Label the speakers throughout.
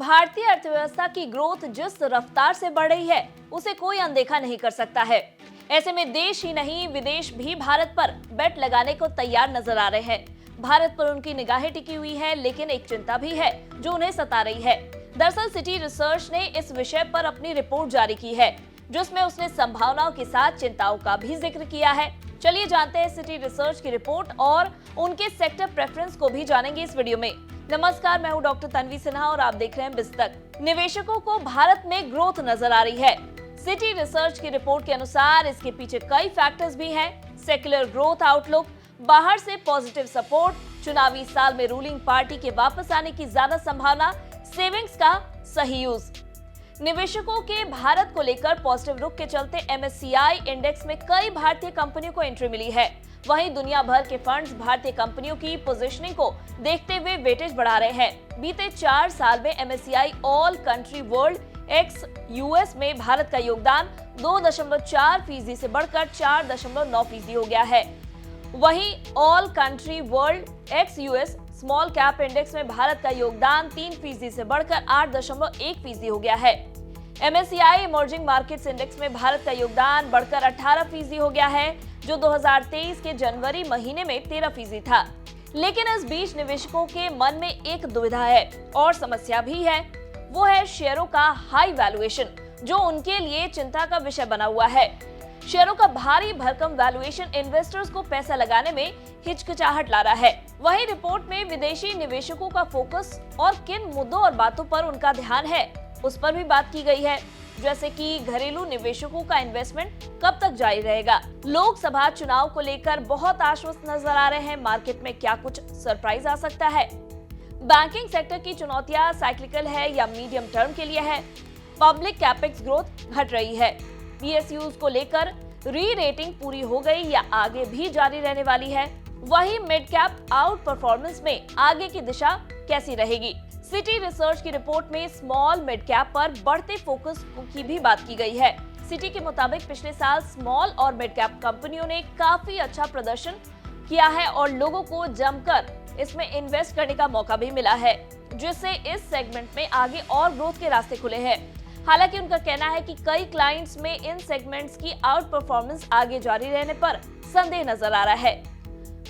Speaker 1: भारतीय अर्थव्यवस्था की ग्रोथ जिस रफ्तार से बढ़ रही है उसे कोई अनदेखा नहीं कर सकता है। ऐसे में देश ही नहीं विदेश भी भारत पर बेट लगाने को तैयार नजर आ रहे हैं। भारत पर उनकी निगाहें टिकी हुई है, लेकिन एक चिंता भी है जो उन्हें सता रही है। दरअसल सिटी रिसर्च ने इस विषय पर अपनी रिपोर्ट जारी की है, जिसमें उसने संभावनाओं के साथ चिंताओं का भी जिक्र किया है। चलिए जानते हैं सिटी रिसर्च की रिपोर्ट और उनके सेक्टर प्रेफरेंस को भी जानेंगे इस वीडियो में। नमस्कार, मैं हूं डॉक्टर तन्वी सिन्हा और आप देख रहे हैं बिजतक। निवेशकों को भारत में ग्रोथ नजर आ रही है। सिटी रिसर्च की रिपोर्ट के अनुसार इसके पीछे कई फैक्टर्स भी हैं। सेक्युलर ग्रोथ आउटलुक, बाहर से पॉजिटिव सपोर्ट, चुनावी साल में रूलिंग पार्टी के वापस आने की ज्यादा संभावना, सेविंग्स का सही यूज। निवेशकों के भारत को लेकर पॉजिटिव रुख के चलते MSCI इंडेक्स में कई भारतीय कंपनियों को एंट्री मिली है। वहीं दुनिया भर के फंड्स भारतीय कंपनियों की पोजीशनिंग को देखते हुए वेटेज बढ़ा रहे हैं। बीते 4 साल में MSCI all country world x US में भारत का योगदान 2.4% से बढ़कर 4.9% हो गया है। वहीं all country world x US small cap index में भारत का योगदान 3% से बढ़कर 8.1% हो गया है। MSCI इमर्जिंग मार्केट्स इंडेक्स में भारत का योगदान बढ़कर 18% हो गया है, जो 2023 के जनवरी महीने में 13% था। लेकिन इस बीच निवेशकों के मन में एक दुविधा है और समस्या भी है। वो है शेयरों का हाई वैल्यूएशन, जो उनके लिए चिंता का विषय बना हुआ है। शेयरों का भारी भरकम वैल्यूएशन इन्वेस्टर्स को पैसा लगाने में हिचकिचाहट ला रहा है। वहीं रिपोर्ट में विदेशी निवेशकों का फोकस और किन मुद्दों और बातों पर उनका ध्यान है उस पर भी बात की गई है, जैसे कि घरेलू निवेशकों का इन्वेस्टमेंट कब तक जारी रहेगा। लोकसभा चुनाव को लेकर बहुत आश्वस्त नजर आ रहे हैं। मार्केट में क्या कुछ सरप्राइज आ सकता है? बैंकिंग सेक्टर की चुनौतियां साइक्लिकल है या मीडियम टर्म के लिए है? पब्लिक कैपेक्स ग्रोथ घट रही है। PSUs को लेकर री रेटिंग पूरी हो गई या आगे भी जारी रहने वाली है? वही मिड कैप आउट परफॉर्मेंस में आगे की दिशा कैसी रहेगी? सिटी रिसर्च की रिपोर्ट में स्मॉल मिड कैप पर बढ़ते फोकस की भी बात की गई है। सिटी के मुताबिक पिछले साल स्मॉल और मिड कैप कंपनियों ने काफी अच्छा प्रदर्शन किया है और लोगों को जमकर इसमें इन्वेस्ट करने का मौका भी मिला है, जिससे इस सेगमेंट में आगे और ग्रोथ के रास्ते खुले हैं। हालांकि उनका कहना है कि कई क्लाइंट्स में इन सेगमेंट्स की आउट परफॉर्मेंस आगे जारी रहने पर संदेह नजर आ रहा है।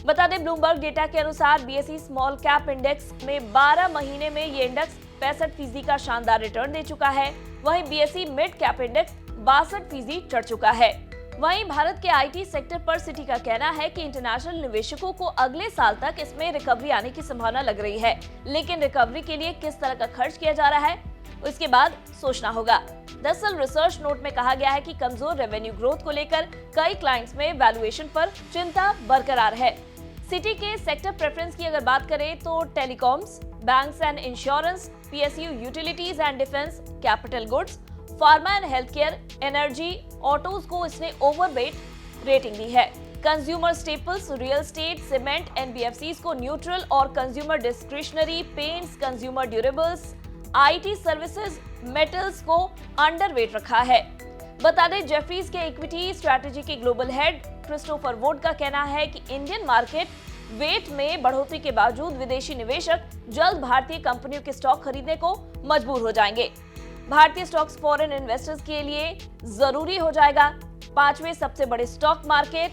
Speaker 1: बता दें, ब्लूमबर्ग डेटा के अनुसार BSE स्मॉल कैप इंडेक्स में 12 महीने में ये इंडेक्स 65% का शानदार रिटर्न दे चुका है। वहीं BSE मिड कैप इंडेक्स 62% चढ़ चुका है। वहीं भारत के IT सेक्टर पर सिटी का कहना है कि इंटरनेशनल निवेशकों को अगले साल तक इसमें रिकवरी आने की संभावना लग रही है, लेकिन रिकवरी के लिए किस तरह का खर्च किया जा रहा है उसके बाद सोचना होगा। दरअसल रिसर्च नोट में कहा गया है कि कमजोर रेवेन्यू ग्रोथ को लेकर कई क्लाइंट्स में वैल्यूएशन पर चिंता बरकरार है। सिटी के सेक्टर प्रेफरेंस की अगर बात करें तो telecoms, banks and insurance, PSU utilities and defence, capital goods, pharma and health care, energy, autos को इसने ओवरवेट रेटिंग दी है। Consumer staples, real estate, cement, NBFCs को न्यूट्रल और consumer discretionary, paints, consumer durables, IT services, metals को underweight रखा है। बता दें, जेफरीज के इक्विटी स्ट्रैटेजी के ग्लोबल हेड क्रिस्टोफर वुड का कहना है कि इंडियन मार्केट वेट में बढ़ोतरी के बावजूद विदेशी निवेशक जल्द भारतीय कंपनियों के स्टॉक खरीदने को मजबूर हो जाएंगे। भारतीय स्टॉक्स फॉरेन इन्वेस्टर्स के लिए जरूरी हो जाएगा। 5वें सबसे बड़े stock market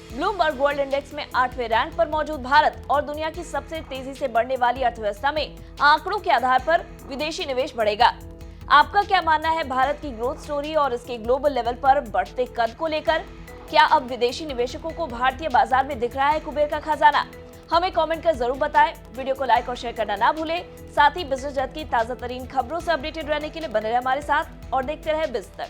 Speaker 1: Bloomberg world index में 8वें रैंक पर मौजूद भारत और दुनिया की सबसे तेजी से बढ़ने वाली अर्थव्यवस्था में आंकड़ों के आधार पर विदेशी निवेश बढ़ेगा। आपका क्या मानना है भारत की ग्रोथ स्टोरी और इसके ग्लोबल लेवल पर बढ़ते कद को लेकर? क्या अब विदेशी निवेशकों को भारतीय बाजार में दिख रहा है कुबेर का खजाना? हमें कमेंट कर जरूर बताएं। वीडियो को लाइक और शेयर करना ना भूलें। साथ ही बिजनेस जगत की ताजा तरीन खबरों से अपडेटेड रहने के लिए बने रहे हमारे साथ और देखते रहे बिजतक।